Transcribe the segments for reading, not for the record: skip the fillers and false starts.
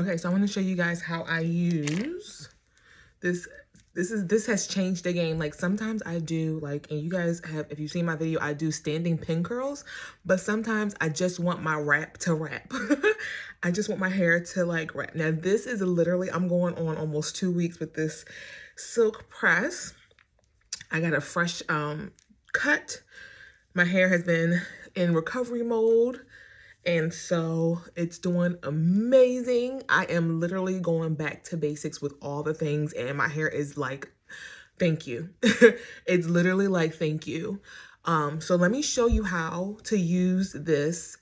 Okay, so I want to show you guys how I use this. This has changed the game. Like sometimes I do like, and you guys have, if you've seen my video, I do standing pin curls, but sometimes I just want my wrap to wrap. I just want my hair to like wrap. Now this is literally, I'm going on almost 2 weeks with this silk press. I got a fresh cut. My hair has been in recovery mode. And so it's doing amazing. I am literally going back to basics with all the things, and my hair is like, thank you. It's literally like, thank you. So let me show you how to use this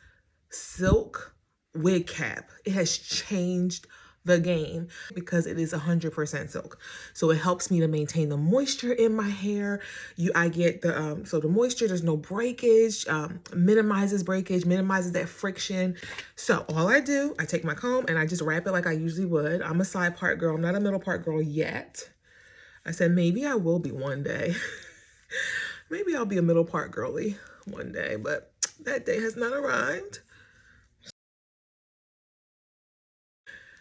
silk wig cap. It has changed the game because it is 100% silk. So it helps me to maintain the moisture in my hair. I get the, so the moisture, there's no breakage, minimizes breakage, minimizes that friction. So all I do, I take my comb and I just wrap it like I usually would. I'm a side part girl. I'm not a middle part girl yet. I said, maybe I will be one day. Maybe I'll be a middle part girly one day, but that day has not arrived.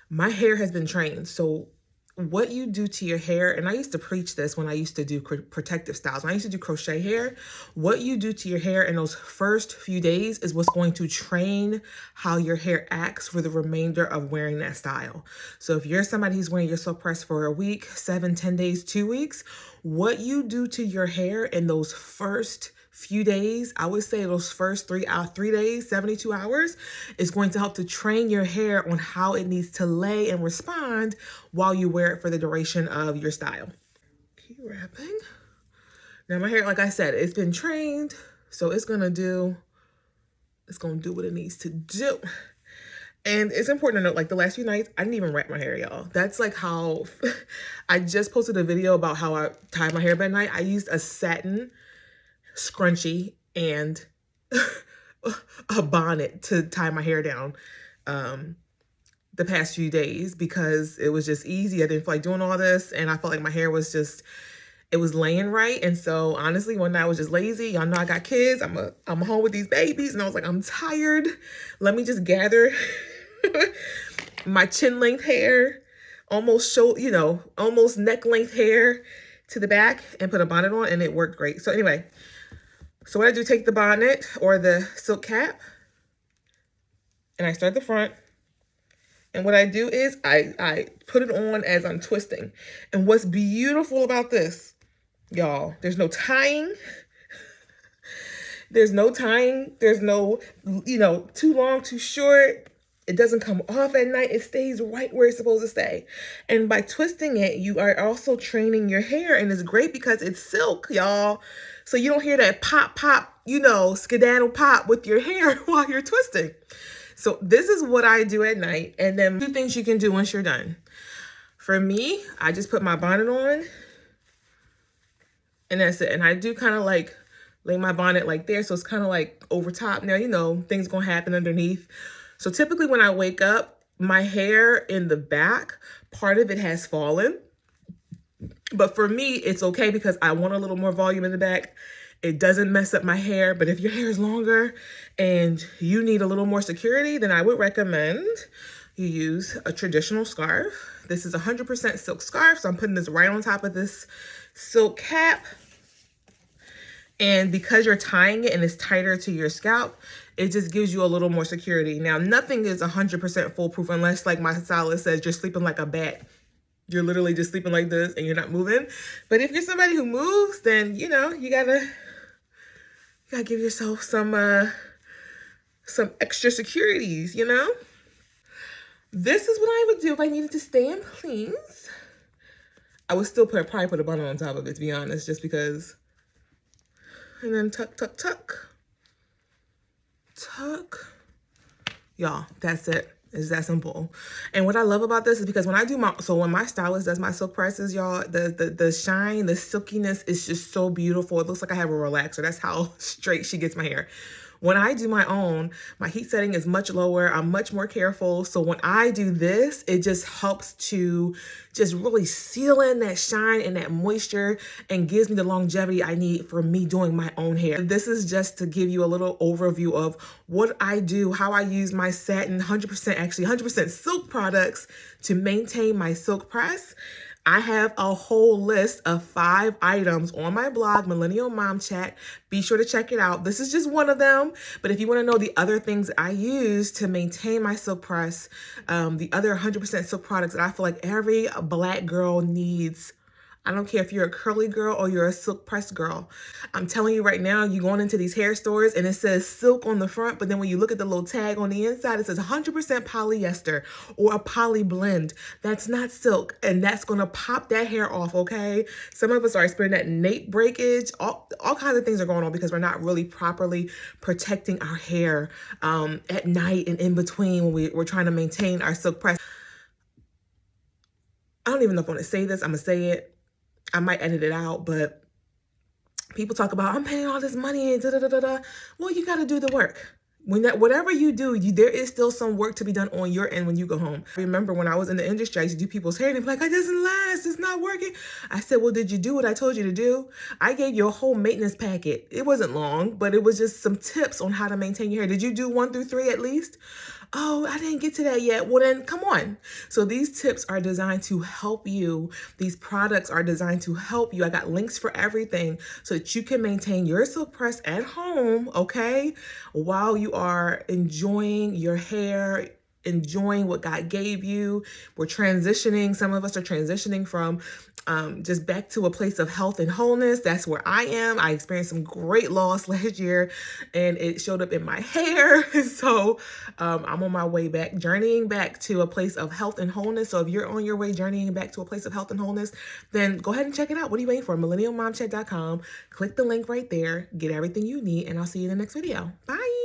My hair has been trained. So what you do to your hair, and I used to preach this when I used to do protective styles. When I used to do crochet hair, what you do to your hair in those first few days is what's going to train how your hair acts for the remainder of wearing that style. So if you're somebody who's wearing your silk press for a week, 7, 10 days, 2 weeks, what you do to your hair in those first few days, I would say those first 3 days, 72 hours, is going to help to train your hair on how it needs to lay and respond while you wear it for the duration of your style. Keep wrapping. Now my hair, like I said, it's been trained, so it's gonna do what it needs to do. And it's important to note, like the last few nights, I didn't even wrap my hair, y'all. That's like how, I just posted a video about how I tied my hair up at night. I used a satin scrunchie and a bonnet to tie my hair down the past few days because it was just easy. I didn't feel like doing all this, and I felt like my hair was just, it was laying right. And so honestly, one night I was just lazy. Y'all know I got kids. I'm home with these babies, and I was like, I'm tired. Let me just gather my chin length hair, almost almost neck length hair to the back and put a bonnet on, and it worked great. So anyway, so what I do, take the bonnet or the silk cap and I start the front. And what I do is I put it on as I'm twisting. And what's beautiful about this, y'all, there's no tying. There's no tying. There's no, too long, too short. It doesn't come off at night. It stays right where it's supposed to stay. And by twisting it, you are also training your hair. And it's great because it's silk, y'all. So you don't hear that pop, skedaddle pop with your hair while you're twisting. So this is what I do at night. And then 2 things you can do once you're done. For me, I just put my bonnet on. And that's it. And I do kind of like lay my bonnet like there. So it's kind of like over top. Now, things going to happen underneath. So typically when I wake up, my hair in the back, part of it has fallen. But for me, it's okay because I want a little more volume in the back. It doesn't mess up my hair. But if your hair is longer and you need a little more security, then I would recommend you use a traditional scarf. This is 100% silk scarf. So I'm putting this right on top of this silk cap. And because you're tying it and it's tighter to your scalp, it just gives you a little more security. Now, nothing is 100% foolproof unless, like my stylist says, you're sleeping like a bat. You're literally just sleeping like this and you're not moving. But if you're somebody who moves, then, you gotta give yourself some extra securities, This is what I would do if I needed to stay in place. I would still probably put a bonnet on top of it, to be honest, just because. And then tuck, tuck, tuck. Tuck. Y'all, that's it. It's that simple. And what I love about this is because when my stylist does my silk presses, y'all, the shine, the silkiness is just so beautiful. It looks like I have a relaxer. That's how straight she gets my hair. When I do my own, my heat setting is much lower. I'm much more careful. So when I do this, it just helps to just really seal in that shine and that moisture and gives me the longevity I need for me doing my own hair. This is just to give you a little overview of what I do, how I use my satin 100% silk products to maintain my silk press. I have a whole list of 5 items on my blog, Millennial Mom Chat. Be sure to check it out. This is just one of them. But if you want to know the other things I use to maintain my silk press, the other 100% silk products that I feel like every Black girl needs. I don't care if you're a curly girl or you're a silk press girl. I'm telling you right now, you're going into these hair stores and it says silk on the front, but then when you look at the little tag on the inside, it says 100% polyester or a poly blend. That's not silk, and that's going to pop that hair off, okay? Some of us are experiencing that nape breakage. All kinds of things are going on because we're not really properly protecting our hair at night and in between when we're trying to maintain our silk press. I don't even know if I want to say this. I'm going to say it. I might edit it out, but people talk about, I'm paying all this money and da-da-da-da-da. Well, you got to do the work. Whatever you do, there is still some work to be done on your end when you go home. I remember when I was in the industry, I used to do people's hair and they'd be like, it doesn't last, it's not working. I said, well, did you do what I told you to do? I gave you a whole maintenance packet. It wasn't long, but it was just some tips on how to maintain your hair. Did you do 1 through 3 at least? Oh, I didn't get to that yet. Well, then come on. So these tips are designed to help you. These products are designed to help you. I got links for everything so that you can maintain your silk press at home, okay? While you are enjoying your hair, enjoying what God gave you. We're transitioning. Some of us are transitioning from just back to a place of health and wholeness. That's where I am. I experienced some great loss last year and it showed up in my hair. So I'm on my way back, journeying back to a place of health and wholeness. So if you're on your way journeying back to a place of health and wholeness, then go ahead and check it out. What are you waiting for? MillennialMomChat.com. Click the link right there. Get everything you need and I'll see you in the next video. Bye.